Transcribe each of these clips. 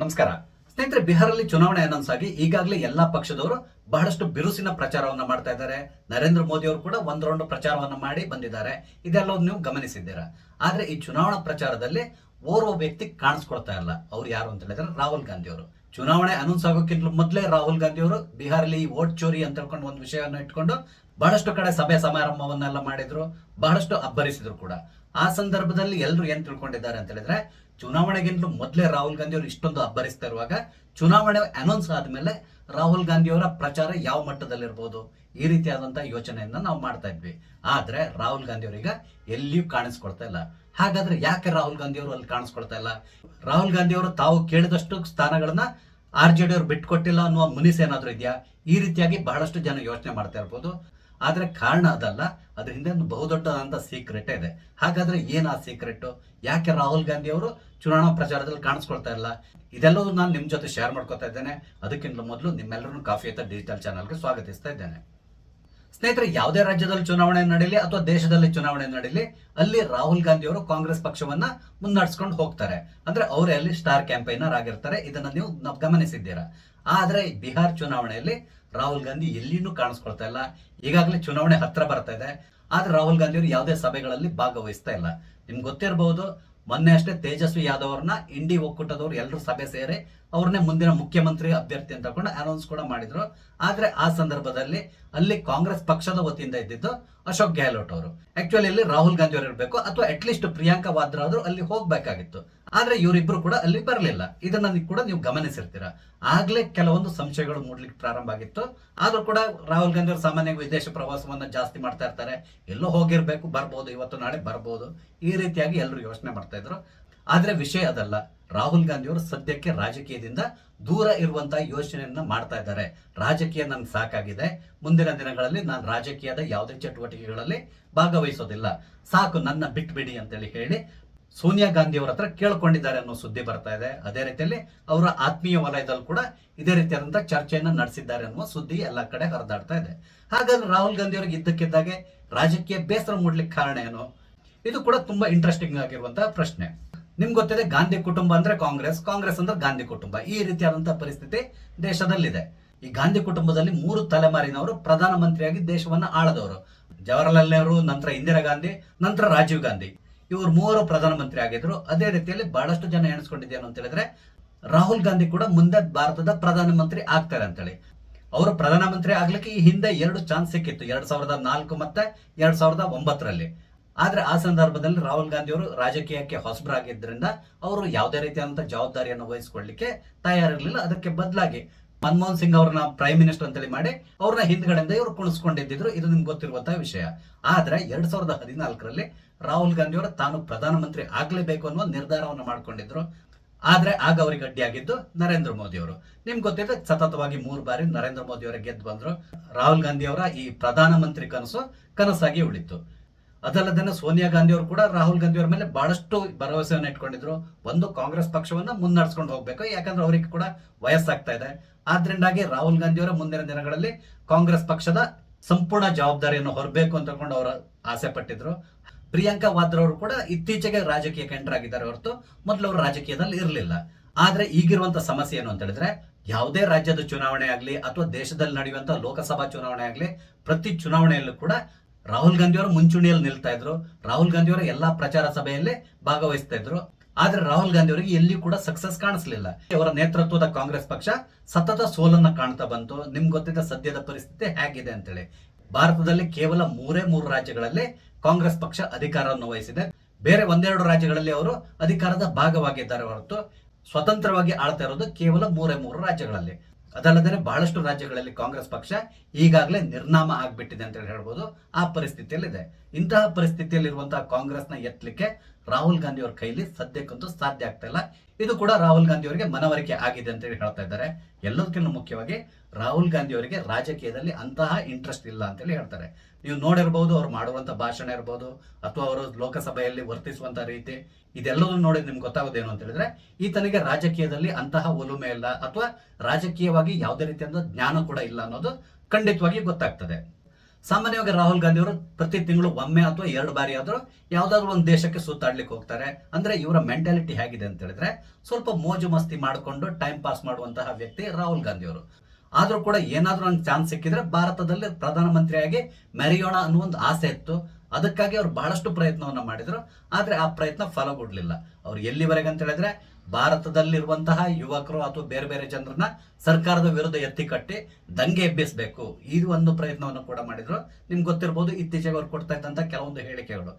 ನಮಸ್ಕಾರ ಸ್ನೇಹಿತರೆ. ಬಿಹಾರಲ್ಲಿ ಚುನಾವಣೆ ಅನೌನ್ಸ್ ಆಗಿ ಈಗಾಗಲೇ ಎಲ್ಲಾ ಪಕ್ಷದವರು ಬಹಳಷ್ಟು ಬಿರುಸಿನ ಪ್ರಚಾರವನ್ನ ಮಾಡ್ತಾ ಇದ್ದಾರೆ. ನರೇಂದ್ರ ಮೋದಿ ಅವರು ಕೂಡ ಒಂದು ರೌಂಡ್ ಪ್ರಚಾರವನ್ನ ಮಾಡಿ ಬಂದಿದ್ದಾರೆ. ಇದೆಲ್ಲವನ್ನು ನೀವು ಗಮನಿಸಿದ್ದೀರಾ. ಆದ್ರೆ ಈ ಚುನಾವಣಾ ಪ್ರಚಾರದಲ್ಲಿ ಓರ್ವ ವ್ಯಕ್ತಿ ಕಾಣಿಸ್ಕೊಳ್ತಾ ಇಲ್ಲ. ಅವ್ರು ಯಾರು ಅಂತ ಹೇಳಿದ್ರೆ ರಾಹುಲ್ ಗಾಂಧಿ ಅವರು. ಚುನಾವಣೆ ಅನೌನ್ಸ್ ಆಗೋಕ್ಕಿಂತ ಮೊದಲೇ ರಾಹುಲ್ ಗಾಂಧಿ ಅವರು ಬಿಹಾರಲ್ಲಿ ವೋಟ್ ಚೋರಿ ಅಂತ ಹೇಳ್ಕೊಂಡು ಒಂದು ವಿಷಯವನ್ನು ಇಟ್ಕೊಂಡು ಬಹಳಷ್ಟು ಕಡೆ ಸಭೆ ಸಮಾರಂಭವನ್ನೆಲ್ಲ ಮಾಡಿದ್ರು, ಬಹಳಷ್ಟು ಅಬ್ಬರಿಸಿದ್ರು ಕೂಡ. ಆ ಸಂದರ್ಭದಲ್ಲಿ ಎಲ್ಲರೂ ಏನ್ ತಿಳ್ಕೊಂಡಿದ್ದಾರೆ ಅಂತ ಹೇಳಿದ್ರೆ, ಚುನಾವಣೆಗಿಂತಲೂ ಮೊದಲೇ ರಾಹುಲ್ ಗಾಂಧಿ ಅವರು ಇಷ್ಟೊಂದು ಅಬ್ಬರಿಸ್ತಾ ಇರುವಾಗ ಚುನಾವಣೆ ಅನೌನ್ಸ್ ಆದ್ಮೇಲೆ ರಾಹುಲ್ ಗಾಂಧಿ ಅವರ ಪ್ರಚಾರ ಯಾವ ಮಟ್ಟದಲ್ಲಿರ್ಬೋದು, ಈ ರೀತಿಯಾದಂತಹ ಯೋಚನೆಯನ್ನ ನಾವು ಮಾಡ್ತಾ ಇದ್ವಿ. ಆದ್ರೆ ರಾಹುಲ್ ಗಾಂಧಿ ಅವರೀಗ ಎಲ್ಲಿಯೂ ಕಾಣಿಸ್ಕೊಳ್ತಾ ಇಲ್ಲ. ಹಾಗಾದ್ರೆ ಯಾಕೆ ರಾಹುಲ್ ಗಾಂಧಿ ಅವರು ಅಲ್ಲಿ ಕಾಣಿಸ್ಕೊಳ್ತಾ ಇಲ್ಲ? ರಾಹುಲ್ ಗಾಂಧಿ ಅವರು ತಾವು ಕೇಳಿದಷ್ಟು ಸ್ಥಾನಗಳನ್ನ RJD ಅವರು ಬಿಟ್ಕೊಟ್ಟಿಲ್ಲ ಅನ್ನುವ ಮುನಿಸ್ ಏನಾದ್ರೂ ಇದೆಯಾ? ಈ ರೀತಿಯಾಗಿ ಬಹಳಷ್ಟು ಜನ ಯೋಚನೆ ಮಾಡ್ತಾ ಇರ್ಬೋದು. ಆದ್ರೆ ಕಾರಣ ಅದಲ್ಲ, ಅದ್ರ ಹಿಂದೆ ಒಂದು ಬಹುದೊಡ್ಡದಂತ ಸೀಕ್ರೆಟ್ ಇದೆ. ಹಾಗಾದ್ರೆ ಏನ್ ಆ ಸೀಕ್ರೆಟ್? ಯಾಕೆ ರಾಹುಲ್ ಗಾಂಧಿ ಅವರು ಚುನಾವಣಾ ಪ್ರಚಾರದಲ್ಲಿ ಕಾಣಿಸ್ಕೊಳ್ತಾ ಇಲ್ಲ? ಇದೆಲ್ಲವೂ ನಾನು ನಿಮ್ ಜೊತೆ ಶೇರ್ ಮಾಡ್ಕೊತಾ ಇದ್ದೇನೆ. ಅದಕ್ಕಿಂತ ಮೊದಲು ನಿಮ್ಮೆಲ್ಲರನ್ನು ಕಾಫಿ ಅಂತ ಡಿಜಿಟಲ್ ಚಾನಲ್ಗೆ ಸ್ವಾಗತಿಸ್ತಾ ಇದ್ದೇನೆ. ಸ್ನೇಹಿತರೆ, ಯಾವುದೇ ರಾಜ್ಯದಲ್ಲಿ ಚುನಾವಣೆ ನಡೀಲಿ ಅಥವಾ ದೇಶದಲ್ಲಿ ಚುನಾವಣೆ ನಡೀಲಿ, ಅಲ್ಲಿ ರಾಹುಲ್ ಗಾಂಧಿ ಅವರು ಕಾಂಗ್ರೆಸ್ ಪಕ್ಷವನ್ನ ಮುನ್ನಡೆಸ್ಕೊಂಡು ಹೋಗ್ತಾರೆ. ಅಂದ್ರೆ ಅವರೇ ಅಲ್ಲಿ ಸ್ಟಾರ್ ಕ್ಯಾಂಪೈನರ್ ಆಗಿರ್ತಾರೆ. ಇದನ್ನ ನೀವು ಗಮನಿಸಿದ್ದೀರಾ. ಆದ್ರೆ ಬಿಹಾರ್ ಚುನಾವಣೆಯಲ್ಲಿ ರಾಹುಲ್ ಗಾಂಧಿ ಎಲ್ಲಿನೂ ಕಾಣಿಸ್ಕೊಳ್ತಾ ಇಲ್ಲ. ಈಗಾಗಲೇ ಚುನಾವಣೆ ಹತ್ರ ಬರ್ತಾ ಇದೆ. ಆದ್ರೆ ರಾಹುಲ್ ಗಾಂಧಿ ಅವರು ಯಾವುದೇ ಸಭೆಗಳಲ್ಲಿ ಭಾಗವಹಿಸ್ತಾ ಇಲ್ಲ. ನಿಮ್ಗೆ ಗೊತ್ತಿರಬಹುದು, ಮೊನ್ನೆ ಅಷ್ಟೇ ತೇಜಸ್ವಿ ಯಾದವ್ ಅವ್ರನ್ನ ಇಂಡಿ ಒಕ್ಕೂಟದವರು ಎಲ್ಲರೂ ಸಭೆ ಸೇರಿ ಅವ್ರನ್ನೇ ಮುಂದಿನ ಮುಖ್ಯಮಂತ್ರಿ ಅಭ್ಯರ್ಥಿ ಅಂತ ತಗೊಂಡು ಅನೌನ್ಸ್ ಕೂಡ ಮಾಡಿದ್ರು. ಆದ್ರೆ ಆ ಸಂದರ್ಭದಲ್ಲಿ ಅಲ್ಲಿ ಕಾಂಗ್ರೆಸ್ ಪಕ್ಷದ ವತಿಯಿಂದ ಇದ್ದಿದ್ದು ಅಶೋಕ್ ಗೆಹ್ಲೋಟ್ ಅವರು. ಆಕ್ಚುಲಿ ಇಲ್ಲಿ ರಾಹುಲ್ ಗಾಂಧಿ ಅವರು ಇರಬೇಕು, ಅಥವಾ ಅಟ್ಲೀಸ್ಟ್ ಪ್ರಿಯಾಂಕಾ ವಾದ್ರಾ ಆದ್ರೂ ಅಲ್ಲಿ ಹೋಗ್ಬೇಕಾಗಿತ್ತು. ಆದ್ರೆ ಇವರಿಬ್ರು ಕೂಡ ಅಲ್ಲಿ ಬರಲಿಲ್ಲ. ಇದನ್ನ ಕೂಡ ನೀವು ಗಮನಿಸಿರ್ತೀರಾ. ಆಗ್ಲೇ ಕೆಲವೊಂದು ಸಂಶಯಗಳು ಮೂಡ್ಲಿಕ್ಕೆ ಪ್ರಾರಂಭ ಆಗಿತ್ತು. ಆದ್ರೂ ಕೂಡ ರಾಹುಲ್ ಗಾಂಧಿ ಅವರು ಸಾಮಾನ್ಯವಾಗಿ ವಿದೇಶ ಪ್ರವಾಸವನ್ನ ಜಾಸ್ತಿ ಮಾಡ್ತಾ ಇರ್ತಾರೆ. ಎಲ್ಲೋ ಹೋಗಿರ್ಬೇಕು, ಬರ್ಬೋದು, ಇವತ್ತು ನಾಳೆ ಬರ್ಬೋದು, ಈ ರೀತಿಯಾಗಿ ಎಲ್ಲರೂ ಯೋಚನೆ ಮಾಡ್ತಾ ಇದ್ರು. ಆದ್ರೆ ವಿಷಯ ಅದಲ್ಲ. ರಾಹುಲ್ ಗಾಂಧಿ ಅವರು ಸದ್ಯಕ್ಕೆ ರಾಜಕೀಯದಿಂದ ದೂರ ಇರುವಂತಹ ಯೋಚನೆಯನ್ನ ಮಾಡ್ತಾ ಇದ್ದಾರೆ. ರಾಜಕೀಯ ನನ್ಗೆ ಸಾಕಾಗಿದೆ, ಮುಂದಿನ ದಿನಗಳಲ್ಲಿ ನಾನು ರಾಜಕೀಯದ ಯಾವುದೇ ಚಟುವಟಿಕೆಗಳಲ್ಲಿ ಭಾಗವಹಿಸೋದಿಲ್ಲ, ಸಾಕು, ನನ್ನ ಬಿಟ್ಬಿಡಿ ಅಂತೇಳಿ ಹೇಳಿ ಸೋನಿಯಾ ಗಾಂಧಿ ಅವರ ಹತ್ರ ಕೇಳ್ಕೊಂಡಿದ್ದಾರೆ ಅನ್ನೋ ಸುದ್ದಿ ಬರ್ತಾ ಇದೆ. ಅದೇ ರೀತಿಯಲ್ಲಿ ಅವರ ಆತ್ಮೀಯ ವಲಯದಲ್ಲಿ ಕೂಡ ಇದೇ ರೀತಿಯಾದಂತಹ ಚರ್ಚೆಯನ್ನ ನಡೆಸಿದ್ದಾರೆ ಅನ್ನುವ ಸುದ್ದಿ ಎಲ್ಲ ಕಡೆ ಹರಿದಾಡ್ತಾ ಇದೆ. ಹಾಗಾದ್ರೆ ರಾಹುಲ್ ಗಾಂಧಿ ಅವರಿಗೆ ಇದ್ದಕ್ಕಿದ್ದಾಗೆ ರಾಜಕೀಯ ಬೇಸರ ಮೂಡ್ಲಿಕ್ಕೆ ಕಾರಣ ಏನು? ಇದು ಕೂಡ ತುಂಬಾ ಇಂಟ್ರೆಸ್ಟಿಂಗ್ ಆಗಿರುವಂತಹ ಪ್ರಶ್ನೆ. ನಿಮ್ಗೆ ಗೊತ್ತಿದೆ, ಗಾಂಧಿ ಕುಟುಂಬ ಅಂದ್ರೆ ಕಾಂಗ್ರೆಸ್, ಕಾಂಗ್ರೆಸ್ ಅಂದ್ರೆ ಗಾಂಧಿ ಕುಟುಂಬ, ಈ ರೀತಿಯಾದಂತಹ ಪರಿಸ್ಥಿತಿ ದೇಶದಲ್ಲಿದೆ. ಈ ಗಾಂಧಿ ಕುಟುಂಬದಲ್ಲಿ 3 ತಲೆಮಾರಿನವರು ಪ್ರಧಾನಮಂತ್ರಿಯಾಗಿ ದೇಶವನ್ನ ಆಳದವರು. ಜವಾಹರ್ಲಾಲ್ ನೆಹರು, ನಂತರ ಇಂದಿರಾ ಗಾಂಧಿ, ನಂತರ ರಾಜೀವ್ ಗಾಂಧಿ, ಇವರು 3 ಪ್ರಧಾನಮಂತ್ರಿ ಆಗಿದ್ರು. ಅದೇ ರೀತಿಯಲ್ಲಿ ಬಹಳಷ್ಟು ಜನ ಎಣಿಸ್ಕೊಂಡಿದ್ದೇನು ಅಂತ ಹೇಳಿದ್ರೆ, ರಾಹುಲ್ ಗಾಂಧಿ ಕೂಡ ಮುಂದೆ ಭಾರತದ ಪ್ರಧಾನಮಂತ್ರಿ ಆಗ್ತಾರೆ ಅಂತೇಳಿ. ಅವರು ಪ್ರಧಾನಮಂತ್ರಿ ಆಗ್ಲಿಕ್ಕೆ ಈ ಹಿಂದೆ 2 ಚಾನ್ಸ್ ಸಿಕ್ಕಿತ್ತು, 2004 ಮತ್ತೆ 2009ರಲ್ಲಿ. ಆದ್ರೆ ಆ ಸಂದರ್ಭದಲ್ಲಿ ರಾಹುಲ್ ಗಾಂಧಿ ಅವರು ರಾಜಕೀಯಕ್ಕೆ ಹೊಸಬರಾಗಿದ್ದರಿಂದ ಅವರು ಯಾವುದೇ ರೀತಿಯಾದಂತಹ ಜವಾಬ್ದಾರಿಯನ್ನು ವಹಿಸಿಕೊಳ್ಳಲಿಕ್ಕೆ ತಯಾರಿರಲಿಲ್ಲ. ಅದಕ್ಕೆ ಬದಲಾಗಿ ಮನಮೋಹನ್ ಸಿಂಗ್ ಅವ್ರನ್ನ ಪ್ರೈಮ್ ಮಿನಿಸ್ಟರ್ ಅಂತೇಳಿ ಮಾಡಿ ಅವ್ರನ್ನ ಹಿಂದ್ಗಡೆಯಿಂದ ಇವರು ಕುಣಿಸ್ಕೊಂಡಿದ್ರು. ಇದು ನಿಮ್ಗೆ ಗೊತ್ತಿರುವಂತಹ ವಿಷಯ. ಆದ್ರೆ 2014ರಲ್ಲಿ ರಾಹುಲ್ ಗಾಂಧಿ ಅವರು ತಾನು ಪ್ರಧಾನಮಂತ್ರಿ ಆಗ್ಲೇಬೇಕು ಅನ್ನುವ ನಿರ್ಧಾರವನ್ನು ಮಾಡ್ಕೊಂಡಿದ್ರು. ಆದ್ರೆ ಆಗ ಅವರಿಗೆ ಅಡ್ಡಿಯಾಗಿದ್ದು ನರೇಂದ್ರ ಮೋದಿ ಅವರು. ನಿಮ್ಗೆ ಗೊತ್ತಿದೆ, ಸತತವಾಗಿ 3 ಬಾರಿ ನರೇಂದ್ರ ಮೋದಿ ಅವರ ಗೆದ್ದು ಬಂದ್ರು. ರಾಹುಲ್ ಗಾಂಧಿ ಅವರ ಈ ಪ್ರಧಾನಮಂತ್ರಿ ಕನಸಾಗಿ ಉಳಿತು. ಅದಲ್ಲದೆ ಸೋನಿಯಾ ಗಾಂಧಿ ಅವರು ಕೂಡ ರಾಹುಲ್ ಗಾಂಧಿ ಅವರ ಮೇಲೆ ಬಹಳಷ್ಟು ಭರವಸೆಯನ್ನು ಇಟ್ಕೊಂಡಿದ್ರು. ಒಂದು, ಕಾಂಗ್ರೆಸ್ ಪಕ್ಷವನ್ನ ಮುನ್ನಡೆಸ್ಕೊಂಡು ಹೋಗ್ಬೇಕು, ಯಾಕಂದ್ರೆ ಅವರಿಗೆ ಕೂಡ ವಯಸ್ಸಾಗ್ತಾ ಇದೆ. ಆದ್ರಿಂದಾಗಿ ರಾಹುಲ್ ಗಾಂಧಿ ಅವರ ಮುಂದಿನ ದಿನಗಳಲ್ಲಿ ಕಾಂಗ್ರೆಸ್ ಪಕ್ಷದ ಸಂಪೂರ್ಣ ಜವಾಬ್ದಾರಿಯನ್ನು ಹೊರಬೇಕು ಅಂತ ಕೊಂಡು ಅವರು ಆಸೆ ಪಟ್ಟಿದ್ರು. ಪ್ರಿಯಾಂಕಾ ವಾದ್ರಾ ಅವರು ಕೂಡ ಇತ್ತೀಚೆಗೆ ರಾಜಕೀಯಕ್ಕೆ ಎಂಟರ್ ಆಗಿದ್ದಾರೆ ಹೊರತು ಮೊದಲು ಅವರು ರಾಜಕೀಯದಲ್ಲಿ ಇರಲಿಲ್ಲ. ಆದ್ರೆ ಈಗಿರುವಂತ ಸಮಸ್ಯೆ ಏನು ಅಂತ ಹೇಳಿದ್ರೆ, ಯಾವುದೇ ರಾಜ್ಯದ ಚುನಾವಣೆ ಆಗ್ಲಿ ಅಥವಾ ದೇಶದಲ್ಲಿ ನಡೆಯುವಂತ ಲೋಕಸಭಾ ಚುನಾವಣೆ ಆಗ್ಲಿ, ಪ್ರತಿ ಚುನಾವಣೆಯಲ್ಲೂ ಕೂಡ ರಾಹುಲ್ ಗಾಂಧಿ ಅವರು ಮುಂಚೂಣಿಯಲ್ಲಿ ನಿಲ್ತಾ ಇದ್ರು. ರಾಹುಲ್ ಗಾಂಧಿ ಅವರ ಎಲ್ಲಾ ಪ್ರಚಾರ ಸಭೆಯಲ್ಲಿ ಭಾಗವಹಿಸ್ತಾ ಇದ್ರು. ಆದ್ರೆ ರಾಹುಲ್ ಗಾಂಧಿ ಅವರಿಗೆ ಎಲ್ಲಿಯೂ ಕೂಡ ಸಕ್ಸಸ್ ಕಾಣಿಸ್ಲಿಲ್ಲ. ಅವರ ನೇತೃತ್ವದ ಕಾಂಗ್ರೆಸ್ ಪಕ್ಷ ಸತತ ಸೋಲನ್ನ ಕಾಣ್ತಾ ಬಂತು. ನಿಮ್ಗೆ ಗೊತ್ತಿದ್ದ ಸದ್ಯದ ಪರಿಸ್ಥಿತಿ ಹೇಗಿದೆ ಅಂತೇಳಿ. ಭಾರತದಲ್ಲಿ ಕೇವಲ 3 ರಾಜ್ಯಗಳಲ್ಲಿ ಕಾಂಗ್ರೆಸ್ ಪಕ್ಷ ಅಧಿಕಾರವನ್ನು ವಹಿಸಿದೆ. ಬೇರೆ 1-2 ರಾಜ್ಯಗಳಲ್ಲಿ ಅವರು ಅಧಿಕಾರದ ಭಾಗವಾಗಿದ್ದಾರೆ ಹೊರತು ಸ್ವತಂತ್ರವಾಗಿ ಆಳ್ತಾ ಇರೋದು ಕೇವಲ 3 ರಾಜ್ಯಗಳಲ್ಲಿ. ಅದಲ್ಲದೆ ಬಹಳಷ್ಟು ರಾಜ್ಯಗಳಲ್ಲಿ ಕಾಂಗ್ರೆಸ್ ಪಕ್ಷ ಈಗಾಗಲೇ ನಿರ್ನಾಮ ಆಗ್ಬಿಟ್ಟಿದೆ ಅಂತ ಹೇಳ್ಬೋದು. ಆ ಪರಿಸ್ಥಿತಿಯಲ್ಲಿದೆ. ಇಂತಹ ಪರಿಸ್ಥಿತಿಯಲ್ಲಿರುವಂತಹ ಕಾಂಗ್ರೆಸ್ನ ಎತ್ತಲಿಕ್ಕೆ ರಾಹುಲ್ ಗಾಂಧಿ ಅವರ ಕೈಲಿ ಸದ್ಯಕ್ಕಂತೂ ಸಾಧ್ಯ ಆಗ್ತಾ ಇಲ್ಲ. ಇದು ಕೂಡ ರಾಹುಲ್ ಗಾಂಧಿ ಅವರಿಗೆ ಮನವರಿಕೆ ಆಗಿದೆ ಅಂತ ಹೇಳಿ ಹೇಳ್ತಾ ಇದ್ದಾರೆ. ಎಲ್ಲದಕ್ಕಿಂತ ಮುಖ್ಯವಾಗಿ ರಾಹುಲ್ ಗಾಂಧಿ ಅವರಿಗೆ ರಾಜಕೀಯದಲ್ಲಿ ಅಂತಹ ಇಂಟ್ರೆಸ್ಟ್ ಇಲ್ಲ ಅಂತ ಹೇಳಿ ಹೇಳ್ತಾರೆ. ನೀವು ನೋಡಿರ್ಬಹುದು, ಅವ್ರು ಮಾಡುವಂತ ಭಾಷಣ ಇರ್ಬೋದು ಅಥವಾ ಅವರು ಲೋಕಸಭೆಯಲ್ಲಿ ವರ್ತಿಸುವಂತ ರೀತಿ, ಇದೆಲ್ಲದೂ ನೋಡಿ ನಿಮ್ಗೆ ಗೊತ್ತಾಗೋದೇನು ಅಂತ ಹೇಳಿದ್ರೆ, ಈತನಿಗೆ ರಾಜಕೀಯದಲ್ಲಿ ಅಂತಹ ಒಲುಮೆ ಇಲ್ಲ ಅಥವಾ ರಾಜಕೀಯವಾಗಿ ಯಾವುದೇ ರೀತಿಯಾದ ಜ್ಞಾನ ಕೂಡ ಇಲ್ಲ ಅನ್ನೋದು ಖಂಡಿತವಾಗಿ ಗೊತ್ತಾಗ್ತದೆ. ಸಾಮಾನ್ಯವಾಗಿ ರಾಹುಲ್ ಗಾಂಧಿ ಅವರು ಪ್ರತಿ ತಿಂಗಳು ಒಮ್ಮೆ ಅಥವಾ 2 ಬಾರಿ ಆದ್ರೂ ಯಾವ್ದಾದ್ರು ಒಂದು ದೇಶಕ್ಕೆ ಸುತ್ತಾಡ್ಲಿಕ್ಕೆ ಹೋಗ್ತಾರೆ. ಅಂದ್ರೆ ಇವರ ಮೆಂಟಾಲಿಟಿ ಹೇಗಿದೆ ಅಂತ ಹೇಳಿದ್ರೆ ಸ್ವಲ್ಪ ಮೋಜು ಮಸ್ತಿ ಮಾಡಿಕೊಂಡು ಟೈಮ್ ಪಾಸ್ ಮಾಡುವಂತಹ ವ್ಯಕ್ತಿ ರಾಹುಲ್ ಗಾಂಧಿ ಅವರು. ಆದ್ರೂ ಕೂಡ ಏನಾದ್ರೂ ಒಂದು ಚಾನ್ಸ್ ಸಿಕ್ಕಿದ್ರೆ ಭಾರತದಲ್ಲಿ ಪ್ರಧಾನಮಂತ್ರಿಯಾಗಿ ಮೆರೆಯೋಣ ಅನ್ನೋ ಒಂದು ಆಸೆ ಇತ್ತು. ಅದಕ್ಕಾಗಿ ಅವ್ರು ಬಹಳಷ್ಟು ಪ್ರಯತ್ನವನ್ನ ಮಾಡಿದ್ರು. ಆದ್ರೆ ಆ ಪ್ರಯತ್ನ ಫಲಗೊಡ್ಲಿಲ್ಲ. ಅವ್ರು ಎಲ್ಲಿವರೆಗೆ ಅಂತ ಹೇಳಿದ್ರೆ ಭಾರತದಲ್ಲಿರುವಂತಹ ಯುವಕರು ಅಥವಾ ಬೇರೆ ಬೇರೆ ಜನರನ್ನ ಸರ್ಕಾರದ ವಿರುದ್ಧ ಎತ್ತಿ ಕಟ್ಟಿ ದಂಗೆ ಎಬ್ಬಿಸಬೇಕು, ಇದು ಒಂದು ಪ್ರಯತ್ನವನ್ನು ಕೂಡ ಮಾಡಿದ್ರು. ನಿಮ್ಗೆ ಗೊತ್ತಿರಬಹುದು ಇತ್ತೀಚೆಗೆ ಅವ್ರು ಕೊಡ್ತಾ ಇದ್ದಂತ ಕೆಲವೊಂದು ಹೇಳಿಕೆಗಳು.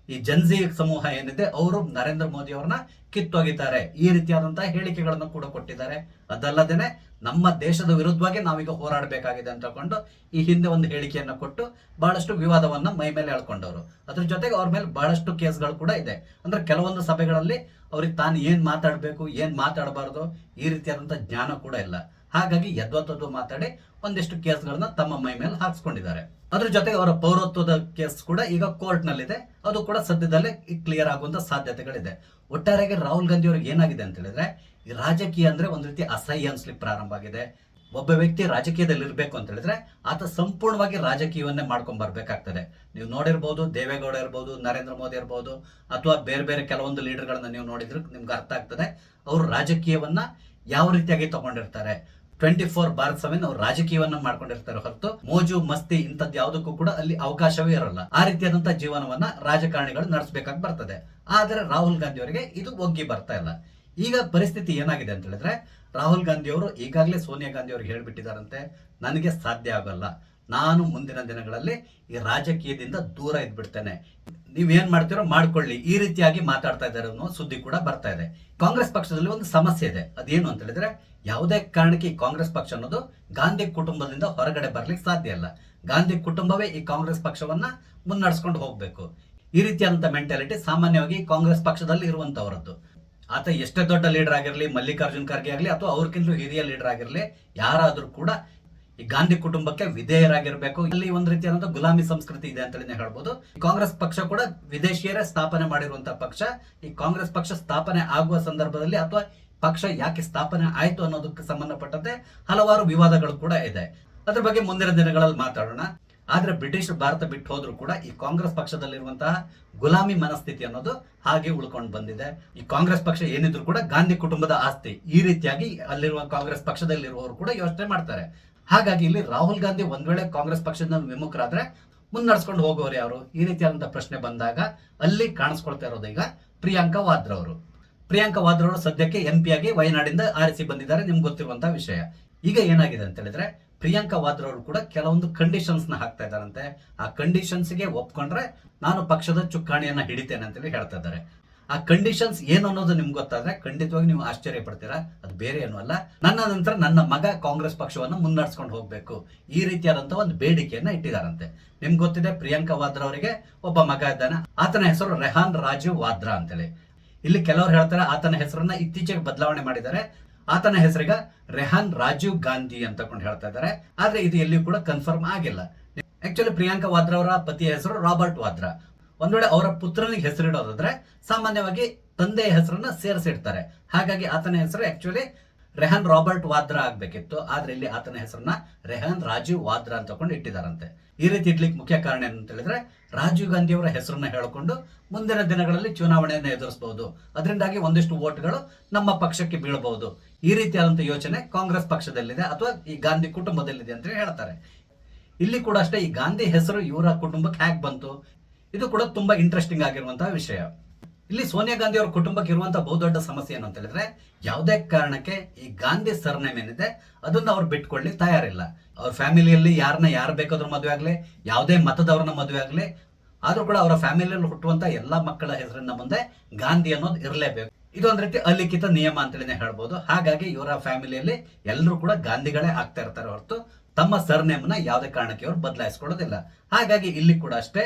ಈ ಜನ್ಜಿ ಸಮೂಹ ಏನಿದೆ ಅವರು ನರೇಂದ್ರ ಮೋದಿ ಅವ್ರನ್ನ ಕಿತ್ತೊಗಿತಾರೆ, ಈ ರೀತಿಯಾದಂತಹ ಹೇಳಿಕೆಗಳನ್ನು ಕೂಡ ಕೊಟ್ಟಿದ್ದಾರೆ. ಅದಲ್ಲದೇನೆ ನಮ್ಮ ದೇಶದ ವಿರುದ್ಧವಾಗಿ ನಾವೀಗ ಹೋರಾಡಬೇಕಾಗಿದೆ ಅಂತ ತಗೊಂಡು ಈ ಹಿಂದೆ ಒಂದು ಹೇಳಿಕೆಯನ್ನ ಕೊಟ್ಟು ಬಹಳಷ್ಟು ವಿವಾದವನ್ನ ಮೈ ಮೇಲೆ ಎಳ್ಕೊಂಡವರು. ಅದ್ರ ಜೊತೆಗೆ ಅವ್ರ ಮೇಲೆ ಬಹಳಷ್ಟು ಕೇಸ್ಗಳು ಕೂಡ ಇದೆ. ಅಂದ್ರೆ ಕೆಲವೊಂದು ಸಭೆಗಳಲ್ಲಿ ಅವ್ರಿಗೆ ತಾನು ಏನ್ ಮಾತಾಡಬೇಕು ಏನ್ ಮಾತಾಡಬಾರದು ಈ ರೀತಿಯಾದಂತಹ ಜ್ಞಾನ ಕೂಡ ಇಲ್ಲ. ಹಾಗಾಗಿ ಯದ್ವತ್ತದ್ದು ಮಾತಾಡಿ ಒಂದಿಷ್ಟು ಕೇಸ್ಗಳನ್ನ ತಮ್ಮ ಮೈ ಮೇಲೆ ಹಾಕ್ಸ್ಕೊಂಡಿದ್ದಾರೆ. ಅದ್ರ ಜೊತೆಗೆ ಅವರ ಪೌರತ್ವದ ಕೇಸ್ ಕೂಡ ಈಗ ಕೋರ್ಟ್ ನಲ್ಲಿದೆ. ಅದು ಕೂಡ ಸದ್ಯದಲ್ಲೇ ಕ್ಲಿಯರ್ ಆಗುವಂತ ಸಾಧ್ಯತೆಗಳಿದೆ. ಒಟ್ಟಾರೆಯಾಗಿ ರಾಹುಲ್ ಗಾಂಧಿ ಅವ್ರಿಗೆ ಏನಾಗಿದೆ ಅಂತ ಹೇಳಿದ್ರೆ ಈ ರಾಜಕೀಯ ಅಂದ್ರೆ ಒಂದ್ ರೀತಿ ಅಸಹ್ಯ ಅನ್ಸ್ಲಿಕ್ಕೆ ಪ್ರಾರಂಭ ಆಗಿದೆ. ಒಬ್ಬ ವ್ಯಕ್ತಿ ರಾಜಕೀಯದಲ್ಲಿ ಇರ್ಬೇಕು ಅಂತ ಹೇಳಿದ್ರೆ ಆತ ಸಂಪೂರ್ಣವಾಗಿ ರಾಜಕೀಯವನ್ನೇ ಮಾಡ್ಕೊಂಡ್ ಬರ್ಬೇಕಾಗ್ತದೆ. ನೀವು ನೋಡಿರ್ಬೋದು ದೇವೇಗೌಡ ಇರ್ಬೋದು, ನರೇಂದ್ರ ಮೋದಿ ಇರ್ಬೋದು, ಅಥವಾ ಬೇರೆ ಬೇರೆ ಕೆಲವೊಂದು ಲೀಡರ್ಗಳನ್ನ ನೀವು ನೋಡಿದ್ರೆ ನಿಮ್ಗೆ ಅರ್ಥ ಆಗ್ತದೆ ಅವರು ರಾಜಕೀಯವನ್ನ ಯಾವ ರೀತಿಯಾಗಿ ತಗೊಂಡಿರ್ತಾರೆ. 24/7 ಅವ್ರು ರಾಜಕೀಯವನ್ನ ಮಾಡ್ಕೊಂಡಿರ್ತಾರೆ ಹೊರತು ಮೋಜು ಮಸ್ತಿ ಇಂಥದ್ದು ಯಾವುದಕ್ಕೂ ಕೂಡ ಅಲ್ಲಿ ಅವಕಾಶವೇ ಇರಲ್ಲ. ಆ ರೀತಿಯಾದಂತಹ ಜೀವನವನ್ನ ರಾಜಕಾರಣಿಗಳು ನಡೆಸಬೇಕಾಗಿ ಬರ್ತದೆ. ಆದ್ರೆ ರಾಹುಲ್ ಗಾಂಧಿ ಅವರಿಗೆ ಇದು ಒಗ್ಗಿ ಬರ್ತಾ ಇಲ್ಲ. ಈಗ ಪರಿಸ್ಥಿತಿ ಏನಾಗಿದೆ ಅಂತ ಹೇಳಿದ್ರೆ ರಾಹುಲ್ ಗಾಂಧಿ ಅವರು ಈಗಾಗಲೇ ಸೋನಿಯಾ ಗಾಂಧಿ ಅವ್ರಿಗೆ ಹೇಳ್ಬಿಟ್ಟಿದಾರಂತೆ, ನನಗೆ ಸಾಧ್ಯ ಆಗಲ್ಲ, ನಾನು ಮುಂದಿನ ದಿನಗಳಲ್ಲಿ ಈ ರಾಜಕೀಯದಿಂದ ದೂರ ಇದ್ಬಿಡ್ತೇನೆ, ನೀವೇನ್ ಮಾಡ್ತೀರೋ ಮಾಡ್ಕೊಳ್ಳಿ, ಈ ರೀತಿಯಾಗಿ ಮಾತಾಡ್ತಾ ಇದ್ದಾರೆ ಅನ್ನೋ ಸುದ್ದಿ ಕೂಡ ಬರ್ತಾ ಇದೆ. ಕಾಂಗ್ರೆಸ್ ಪಕ್ಷದಲ್ಲಿ ಒಂದು ಸಮಸ್ಯೆ ಇದೆ. ಅದೇನು ಅಂತ ಹೇಳಿದ್ರೆ ಯಾವುದೇ ಕಾರಣಕ್ಕೆ ಈ ಕಾಂಗ್ರೆಸ್ ಪಕ್ಷ ಅನ್ನೋದು ಗಾಂಧಿ ಕುಟುಂಬದಿಂದ ಹೊರಗಡೆ ಬರ್ಲಿಕ್ಕೆ ಸಾಧ್ಯ ಇಲ್ಲ. ಗಾಂಧಿ ಕುಟುಂಬವೇ ಈ ಕಾಂಗ್ರೆಸ್ ಪಕ್ಷವನ್ನ ಮುನ್ನಡೆಸ್ಕೊಂಡು ಹೋಗ್ಬೇಕು. ಈ ರೀತಿಯಾದಂತ ಮೆಂಟಾಲಿಟಿ ಸಾಮಾನ್ಯವಾಗಿ ಕಾಂಗ್ರೆಸ್ ಪಕ್ಷದಲ್ಲಿ ಇರುವಂತವರದ್ದು. ಆತ ಎಷ್ಟೇ ದೊಡ್ಡ ಲೀಡರ್ ಆಗಿರಲಿ, ಮಲ್ಲಿಕಾರ್ಜುನ್ ಖರ್ಗೆ ಆಗಲಿ ಅಥವಾ ಅವ್ರಕ್ಕಿಂತ ಹಿರಿಯ ಲೀಡರ್ ಆಗಿರಲಿ, ಯಾರಾದ್ರೂ ಕೂಡ ಈ ಗಾಂಧಿ ಕುಟುಂಬಕ್ಕೆ ವಿಧೇಯರಾಗಿರ್ಬೇಕು. ಇಲ್ಲಿ ಒಂದು ರೀತಿಯಾದಂತ ಗುಲಾಮಿ ಸಂಸ್ಕೃತಿ ಇದೆ ಅಂತಲೇ ಹೇಳ್ಬೋದು. ಕಾಂಗ್ರೆಸ್ ಪಕ್ಷ ಕೂಡ ವಿದೇಶಿಯರೇ ಸ್ಥಾಪನೆ ಮಾಡಿರುವಂತಹ ಪಕ್ಷ. ಈ ಕಾಂಗ್ರೆಸ್ ಪಕ್ಷ ಸ್ಥಾಪನೆ ಆಗುವ ಸಂದರ್ಭದಲ್ಲಿ ಅಥವಾ ಪಕ್ಷ ಯಾಕೆ ಸ್ಥಾಪನೆ ಆಯ್ತು ಅನ್ನೋದಕ್ಕೆ ಸಂಬಂಧಪಟ್ಟಂತೆ ಹಲವಾರು ವಿವಾದಗಳು ಕೂಡ ಇದೆ. ಅದ್ರ ಬಗ್ಗೆ ಮುಂದಿನ ದಿನಗಳಲ್ಲಿ ಮಾತಾಡೋಣ. ಆದ್ರೆ ಬ್ರಿಟಿಷ್ ಭಾರತ ಬಿಟ್ಟು ಹೋದ್ರು ಕೂಡ ಈ ಕಾಂಗ್ರೆಸ್ ಪಕ್ಷದಲ್ಲಿರುವಂತಹ ಗುಲಾಮಿ ಮನಸ್ಥಿತಿ ಅನ್ನೋದು ಹಾಗೆ ಉಳ್ಕೊಂಡು ಬಂದಿದೆ. ಈ ಕಾಂಗ್ರೆಸ್ ಪಕ್ಷ ಏನಿದ್ರು ಕೂಡ ಗಾಂಧಿ ಕುಟುಂಬದ ಆಸ್ತಿ, ಈ ರೀತಿಯಾಗಿ ಅಲ್ಲಿರುವ ಕಾಂಗ್ರೆಸ್ ಪಕ್ಷದಲ್ಲಿರುವವರು ಕೂಡ ಯೋಚನೆ ಮಾಡ್ತಾರೆ. ಹಾಗಾಗಿ ಇಲ್ಲಿ ರಾಹುಲ್ ಗಾಂಧಿ ಒಂದ್ ವೇಳೆ ಕಾಂಗ್ರೆಸ್ ಪಕ್ಷದಿಂದ ವಿಮುಖರಾದ್ರೆ ಮುನ್ನಡೆಸ್ಕೊಂಡು ಹೋಗೋರು ಯಾರು, ಈ ರೀತಿಯಾದಂತಹ ಪ್ರಶ್ನೆ ಬಂದಾಗ ಅಲ್ಲಿ ಕಾಣಿಸ್ಕೊಳ್ತಾ ಇರೋದು ಈಗ ಪ್ರಿಯಾಂಕಾ ವಾದ್ರಾ ಅವರು. ಪ್ರಿಯಾಂಕಾ ವಾದ್ರಾ ಅವರು ಸದ್ಯಕ್ಕೆ MP ಆಗಿ ವಯನಾಡಿಂದ ಆರಿಸಿ ಬಂದಿದ್ದಾರೆ, ನಿಮ್ಗೆ ಗೊತ್ತಿರುವಂತಹ ವಿಷಯ. ಈಗ ಏನಾಗಿದೆ ಅಂತ ಹೇಳಿದ್ರೆ ಪ್ರಿಯಾಂಕಾ ವಾದ್ರಾ ಅವರು ಕೂಡ ಕೆಲವೊಂದು ಕಂಡೀಷನ್ಸ್ ನ ಹಾಕ್ತಾ ಇದ್ದಾರಂತೆ. ಆ ಕಂಡೀಷನ್ಸ್ ಗೆ ಒಪ್ಕೊಂಡ್ರೆ ನಾನು ಪಕ್ಷದ ಚುಕ್ಕಾಣಿಯನ್ನ ಹಿಡಿತೇನೆ ಅಂತೇಳಿ ಹೇಳ್ತಾ ಇದ್ದಾರೆ. ಆ ಕಂಡೀಷನ್ಸ್ ಏನು ಅನ್ನೋದು ನಿಮ್ಗೆ ಗೊತ್ತಾದ್ರೆ ಖಂಡಿತವಾಗಿ ನೀವು ಆಶ್ಚರ್ಯ ಪಡ್ತೀರಾ. ಅದು ಬೇರೆ ಏನೂ ಅಲ್ಲ, ನನ್ನ ನಂತರ ನನ್ನ ಮಗ ಕಾಂಗ್ರೆಸ್ ಪಕ್ಷವನ್ನು ಮುನ್ನಡೆಸ್ಕೊಂಡು ಹೋಗ್ಬೇಕು, ಈ ರೀತಿಯಾದಂತಹ ಒಂದು ಬೇಡಿಕೆಯನ್ನ ಇಟ್ಟಿದ್ದಾರಂತೆ. ನಿಮ್ಗೆ ಗೊತ್ತಿದೆ ಪ್ರಿಯಾಂಕಾ ವಾದ್ರಾ ಅವರಿಗೆ ಒಬ್ಬ ಮಗ ಇದ್ದಾನೆ, ಆತನ ಹೆಸರು ರೆಹಾನ್ ರಾಜೀವ್ ವಾದ್ರಾ ಅಂತೇಳಿ. ಇಲ್ಲಿ ಕೆಲವರು ಹೇಳ್ತಾರೆ ಆತನ ಹೆಸರನ್ನ ಇತ್ತೀಚೆಗೆ ಬದಲಾವಣೆ ಮಾಡಿದ್ದಾರೆ, ಆತನ ಹೆಸರಿಗ ರೆಹಾನ್ ರಾಜೀವ್ ಗಾಂಧಿ ಅಂತ ಕೊಂಡು ಹೇಳ್ತಾ ಇದ್ದಾರೆ. ಆದ್ರೆ ಇದು ಎಲ್ಲಿಯೂ ಕೂಡ ಕನ್ಫರ್ಮ್ ಆಗಿಲ್ಲ. ಆಕ್ಚುಲಿ ಪ್ರಿಯಾಂಕಾ ವಾದ್ರಾ ಅವರ ಪತಿಯ ಹೆಸರು ರಾಬರ್ಟ್ ವಾದ್ರಾ. ಒಂದ್ ವೇಳೆ ಅವರ ಪುತ್ರನಿಗೆ ಹೆಸರಿಡೋದಾದ್ರೆ ಸಾಮಾನ್ಯವಾಗಿ ತಂದೆಯ ಹೆಸರನ್ನ ಸೇರಿಸಿಡ್ತಾರೆ. ಹಾಗಾಗಿ ಆತನ ಹೆಸರು ಆಕ್ಚುಲಿ ರೆಹಾನ್ ರಾಬರ್ಟ್ ವಾದ್ರಾ ಆಗ್ಬೇಕಿತ್ತು. ಆದ್ರೆ ಇಲ್ಲಿ ಆತನ ಹೆಸರನ್ನ ರೆಹಾನ್ ರಾಜೀವ್ ವಾದ್ರಾ ಅಂತ ಕೊಂಡು ಇಟ್ಟಿದ್ದಾರಂತೆ. ಈ ರೀತಿ ಇಡ್ಲಿಕ್ಕೆ ಮುಖ್ಯ ಕಾರಣ ಏನಂತ ಹೇಳಿದ್ರೆ ರಾಜೀವ್ ಗಾಂಧಿ ಅವರ ಹೆಸರನ್ನ ಹೇಳಿಕೊಂಡು ಮುಂದಿನ ದಿನಗಳಲ್ಲಿ ಚುನಾವಣೆಯನ್ನು ಎದುರಿಸಬಹುದು, ಅದರಿಂದಾಗಿ ಒಂದಿಷ್ಟು ವೋಟ್ಗಳು ನಮ್ಮ ಪಕ್ಷಕ್ಕೆ ಬೀಳಬಹುದು, ಈ ರೀತಿಯಾದಂತಹ ಯೋಚನೆ ಕಾಂಗ್ರೆಸ್ ಪಕ್ಷದಲ್ಲಿದೆ ಅಥವಾ ಈ ಗಾಂಧಿ ಕುಟುಂಬದಲ್ಲಿದೆ ಅಂತ ಹೇಳ್ತಾರೆ. ಇಲ್ಲಿ ಕೂಡ ಅಷ್ಟೇ, ಈ ಗಾಂಧಿ ಹೆಸರು ಇವರ ಕುಟುಂಬಕ್ಕೆ ಹೇಗೆ ಬಂತು, ಇದು ಕೂಡ ತುಂಬಾ ಇಂಟ್ರೆಸ್ಟಿಂಗ್ ಆಗಿರುವಂತಹ ವಿಷಯ. ಇಲ್ಲಿ ಸೋನಿಯಾ ಗಾಂಧಿ ಅವರ ಕುಟುಂಬಕ್ಕೆ ಇರುವಂತಹ ಬಹುದೊಡ್ಡ ಸಮಸ್ಯೆ ಏನು ಅಂತ ಹೇಳಿದ್ರೆ ಯಾವುದೇ ಕಾರಣಕ್ಕೆ ಈ ಗಾಂಧಿ ಸರ್ನೇಮ್ ಏನಿದೆ ಅದನ್ನ ಅವ್ರು ಬಿಟ್ಕೊಳ್ಳಿ ತಯಾರಿಲ್ಲ. ಅವ್ರ ಫ್ಯಾಮಿಲಿಯಲ್ಲಿ ಯಾರು ಬೇಕಾದ್ರೂ ಮದುವೆ ಆಗ್ಲಿ, ಯಾವುದೇ ಮತದವ್ರನ್ನ ಮದುವೆ ಆಗ್ಲಿ, ಆದ್ರೂ ಕೂಡ ಅವರ ಫ್ಯಾಮಿಲಿಯಲ್ಲಿ ಹುಟ್ಟುವಂತ ಎಲ್ಲಾ ಮಕ್ಕಳ ಹೆಸರಿನ ಮುಂದೆ ಗಾಂಧಿ ಅನ್ನೋದು ಇರಲೇಬೇಕು. ಇದೊಂದ್ ರೀತಿ ಅಲಿಖಿತ ನಿಯಮ ಅಂತಲೇ ಹೇಳ್ಬೋದು. ಹಾಗಾಗಿ ಇವರ ಫ್ಯಾಮಿಲಿಯಲ್ಲಿ ಎಲ್ಲರೂ ಕೂಡ ಗಾಂಧಿಗಳೇ ಆಗ್ತಾ ಇರ್ತಾರೆ ಹೊರತು ತಮ್ಮ ಸರ್ನೇಮ್ ನ ಯಾವುದೇ ಕಾರಣಕ್ಕೆ ಅವರು ಬದಲಾಯಿಸ್ಕೊಳ್ಳೋದಿಲ್ಲ. ಹಾಗಾಗಿ ಇಲ್ಲಿ ಕೂಡ ಅಷ್ಟೇ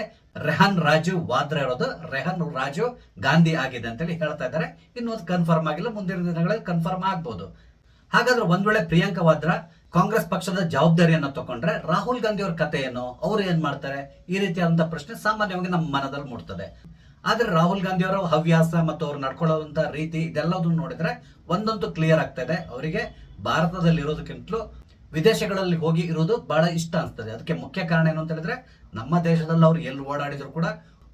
ರೆಹಾನ್ ರಾಜೀವ್ ವಾದ್ರಾ ಇರೋದು ರೆಹಾನ್ ರಾಜೀವ್ ಗಾಂಧಿ ಆಗಿದೆ ಅಂತೇಳಿ ಹೇಳ್ತಾ ಇದ್ದಾರೆ. ಇನ್ನು ಕನ್ಫರ್ಮ್ ಆಗಿಲ್ಲ, ಮುಂದಿನ ದಿನಗಳಲ್ಲಿ ಕನ್ಫರ್ಮ್ ಆಗ್ಬಹುದು. ಹಾಗಾದ್ರೆ ಒಂದ್ ವೇಳೆ ಪ್ರಿಯಾಂಕಾ ವಾದ್ರಾ ಕಾಂಗ್ರೆಸ್ ಪಕ್ಷದ ಜವಾಬ್ದಾರಿಯನ್ನ ತಗೊಂಡ್ರೆ ರಾಹುಲ್ ಗಾಂಧಿ ಅವ್ರ ಕತೆ ಏನು, ಅವ್ರು ಏನ್ ಮಾಡ್ತಾರೆ, ಈ ರೀತಿಯಾದಂತಹ ಪ್ರಶ್ನೆ ಸಾಮಾನ್ಯವಾಗಿ ನಮ್ಮ ಮನದಲ್ಲಿ ಮೂಡ್ತದೆ. ಆದ್ರೆ ರಾಹುಲ್ ಗಾಂಧಿ ಅವರ ಹವ್ಯಾಸ ಮತ್ತು ಅವ್ರು ನಡ್ಕೊಳ್ಳುವಂತ ರೀತಿ ಇದೆಲ್ಲದನ್ನು ನೋಡಿದ್ರೆ ಒಂದಂತೂ ಕ್ಲಿಯರ್ ಆಗ್ತಾ ಇದೆ, ಅವರಿಗೆ ಭಾರತದಲ್ಲಿ ಇರೋದಕ್ಕಿಂತಲೂ ವಿದೇಶಗಳಲ್ಲಿ ಹೋಗಿ ಇರೋದು ಬಹಳ ಇಷ್ಟ ಅನಿಸ್ತದೆ. ಅದಕ್ಕೆ ಮುಖ್ಯ ಕಾರಣ ಏನು ಅಂತ ಹೇಳಿದ್ರೆ, ನಮ್ಮ ದೇಶದಲ್ಲಿ ಅವ್ರು ಎಲ್ಲಿ ಓಡಾಡಿದ್ರು ಕೂಡ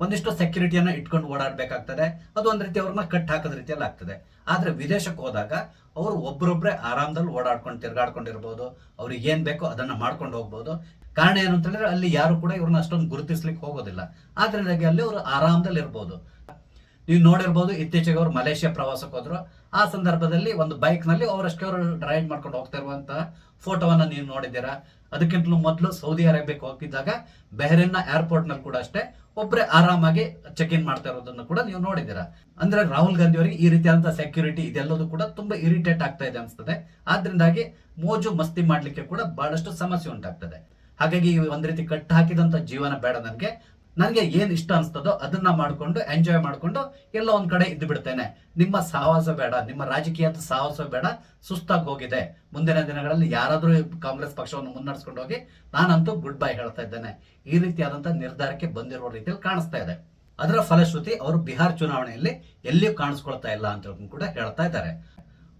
ಒಂದಿಷ್ಟು ಸೆಕ್ಯೂರಿಟಿಯನ್ನ ಇಟ್ಕೊಂಡು ಓಡಾಡಬೇಕಾಗ್ತದೆ. ಅದು ಒಂದ್ ರೀತಿ ಅವ್ರನ್ನ ಕಟ್ ಹಾಕದ ರೀತಿಯಲ್ಲಿ ಆಗ್ತದೆ. ಆದ್ರೆ ವಿದೇಶಕ್ಕೆ ಹೋದಾಗ ಅವರು ಒಬ್ಬರೊಬ್ಬರೇ ಆರಾಮದಲ್ಲಿ ಓಡಾಡ್ಕೊಂಡು ತಿರ್ಗಾಡ್ಕೊಂಡಿರ್ಬೋದು, ಅವ್ರಿಗೆ ಏನ್ ಬೇಕೋ ಅದನ್ನ ಮಾಡ್ಕೊಂಡು ಹೋಗ್ಬೋದು. ಕಾರಣ ಏನು ಅಂತ ಹೇಳಿದ್ರೆ, ಅಲ್ಲಿ ಯಾರು ಕೂಡ ಇವ್ರನ್ನ ಅಷ್ಟೊಂದು ಗುರುತಿಸ್ಲಿಕ್ಕೆ ಹೋಗೋದಿಲ್ಲ. ಆದ್ರಿಂದಾಗಿ ಅಲ್ಲಿ ಅವರು ಆರಾಮದಲ್ಲಿ ಇರ್ಬೋದು. ನೀವು ನೋಡಿರ್ಬೋದು, ಇತ್ತೀಚೆಗೆ ಅವರು ಮಲೇಷ್ಯಾ ಪ್ರವಾಸಕ್ಕೆ ಹೋದ್ರು. ಆ ಸಂದರ್ಭದಲ್ಲಿ ಒಂದು ಬೈಕ್ ನಲ್ಲಿ ಅವರಷ್ಟೇ ಅವರು ಡ್ರೈವ್ ಮಾಡ್ಕೊಂಡು ಹೋಗ್ತಾ ಇರುವಂತಹ ಫೋಟೋವನ್ನ ನೀವು ನೋಡಿದ್ದೀರಾ. ಅದಕ್ಕಿಂತಲೂ ಮೊದಲು ಸೌದಿ ಅರೇಬಿಯಾಕ್ಕೆ ಹೋಗಿದ್ದಾಗ ಬೆಹರಿನ್ ನ ಏರ್ಪೋರ್ಟ್ ನಲ್ಲಿ ಕೂಡ ಅಷ್ಟೇ ಒಬ್ಬರೇ ಆರಾಮಾಗಿ ಚೆಕ್ ಇನ್ ಮಾಡ್ತಾ ಇರೋದನ್ನು ಕೂಡ ನೀವು ನೋಡಿದ್ದೀರಾ. ಅಂದ್ರೆ ರಾಹುಲ್ ಗಾಂಧಿ ಅವರಿಗೆ ಈ ರೀತಿಯಾದಂತಹ ಸೆಕ್ಯೂರಿಟಿ ಇದೆಲ್ಲದೂ ಕೂಡ ತುಂಬಾ ಇರಿಟೇಟ್ ಆಗ್ತಾ ಇದೆ ಅನ್ಸ್ತದೆ. ಆದ್ರಿಂದಾಗಿ ಮೋಜು ಮಸ್ತಿ ಮಾಡ್ಲಿಕ್ಕೆ ಕೂಡ ಬಹಳಷ್ಟು ಸಮಸ್ಯೆ ಉಂಟಾಗ್ತದೆ. ಹಾಗಾಗಿ ಒಂದ್ ರೀತಿ ಕಟ್ಟು ಹಾಕಿದಂತ ಜೀವನ ಬೇಡ ನನಗೆ ಏನ್ ಇಷ್ಟ ಅನ್ಸ್ತದೋ ಅದನ್ನ ಮಾಡ್ಕೊಂಡು ಎಂಜಾಯ್ ಮಾಡ್ಕೊಂಡು ಎಲ್ಲ ಒಂದ್ ಕಡೆ ಇದ್ದು ಬಿಡ್ತೇನೆ. ನಿಮ್ಮ ಸಹವಾಸ ಬೇಡ, ನಿಮ್ಮ ರಾಜಕೀಯದ ಸಹವಾಸ ಬೇಡ, ಸುಸ್ತಾಗಿ ಹೋಗಿದೆ. ಮುಂದಿನ ದಿನಗಳಲ್ಲಿ ಯಾರಾದ್ರೂ ಕಾಂಗ್ರೆಸ್ ಪಕ್ಷವನ್ನು ಮುನ್ನಡೆಸ್ಕೊಂಡು ಹೋಗಿ, ನಾನಂತೂ ಗುಡ್ ಬೈ ಹೇಳ್ತಾ ಇದ್ದೇನೆ. ಈ ರೀತಿಯಾದಂತಹ ನಿರ್ಧಾರಕ್ಕೆ ಬಂದಿರುವ ರೀತಿಯಲ್ಲಿ ಕಾಣಿಸ್ತಾ ಇದೆ. ಅದರ ಫಲಶ್ರುತಿ ಅವರು ಬಿಹಾರ್ ಚುನಾವಣೆಯಲ್ಲಿ ಎಲ್ಲಿಯೂ ಕಾಣಿಸ್ಕೊಳ್ತಾ ಇಲ್ಲ ಅಂತ ಕೂಡ ಹೇಳ್ತಾ ಇದ್ದಾರೆ.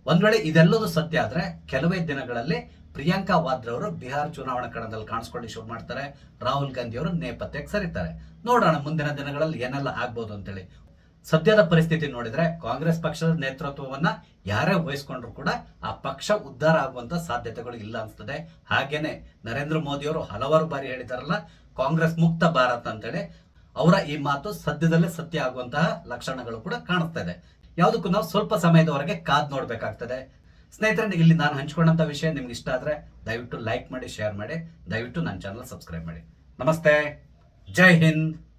ಒಂದ್ ವೇಳೆ ಇದೆಲ್ಲದೂ ಸತ್ಯ ಆದ್ರೆ ಕೆಲವೇ ದಿನಗಳಲ್ಲಿ ಪ್ರಿಯಾಂಕಾ ವಾದ್ರಾ ಅವರು ಬಿಹಾರ್ ಚುನಾವಣಾ ಕಣದಲ್ಲಿ ಕಾಣಿಸ್ಕೊಂಡು ಶುರು ಮಾಡ್ತಾರೆ. ರಾಹುಲ್ ಗಾಂಧಿ ಅವರು ನೇಪಥ್ಯಕ್ಕೆ ಸರಿತಾರೆ. ನೋಡೋಣ ಮುಂದಿನ ದಿನಗಳಲ್ಲಿ ಏನೆಲ್ಲ ಆಗ್ಬೋದು ಅಂತೇಳಿ. ಸದ್ಯದ ಪರಿಸ್ಥಿತಿ ನೋಡಿದ್ರೆ ಕಾಂಗ್ರೆಸ್ ಪಕ್ಷದ ನೇತೃತ್ವವನ್ನ ಯಾರೇ ವಹಿಸ್ಕೊಂಡ್ರು ಕೂಡ ಆ ಪಕ್ಷ ಉದ್ಧಾರ ಆಗುವಂತ ಸಾಧ್ಯತೆಗಳು ಇಲ್ಲ ಅನ್ಸ್ತದೆ. ಹಾಗೇನೆ ನರೇಂದ್ರ ಮೋದಿ ಅವರು ಹಲವಾರು ಬಾರಿ ಹೇಳಿದಾರಲ್ಲ, ಕಾಂಗ್ರೆಸ್ ಮುಕ್ತ ಭಾರತ ಅಂತೇಳಿ. ಅವರ ಈ ಮಾತು ಸದ್ಯದಲ್ಲೇ ಸತ್ಯ ಆಗುವಂತಹ ಲಕ್ಷಣಗಳು ಕೂಡ ಕಾಣಿಸ್ತಾ ಇದೆ. ಯಾವುದಕ್ಕೂ ನಾವು ಸ್ವಲ್ಪ ಸಮಯದವರೆಗೆ ಕಾದ್ ನೋಡ್ಬೇಕಾಗ್ತದೆ. ಸ್ನೇಹಿತರೆ, ಇಲ್ಲಿ ನಾನು ಹಂಚ್ಕೊಂಡಂತ ವಿಷಯ ನಿಮ್ಗೆ ಇಷ್ಟ ಆದ್ರೆ ದಯವಿಟ್ಟು ಲೈಕ್ ಮಾಡಿ, ಶೇರ್ ಮಾಡಿ, ದಯವಿಟ್ಟು ನನ್ನ ಚಾನಲ್ ಸಬ್ಸ್ಕ್ರೈಬ್ ಮಾಡಿ. ನಮಸ್ತೆ, ಜೈ ಹಿಂದ್.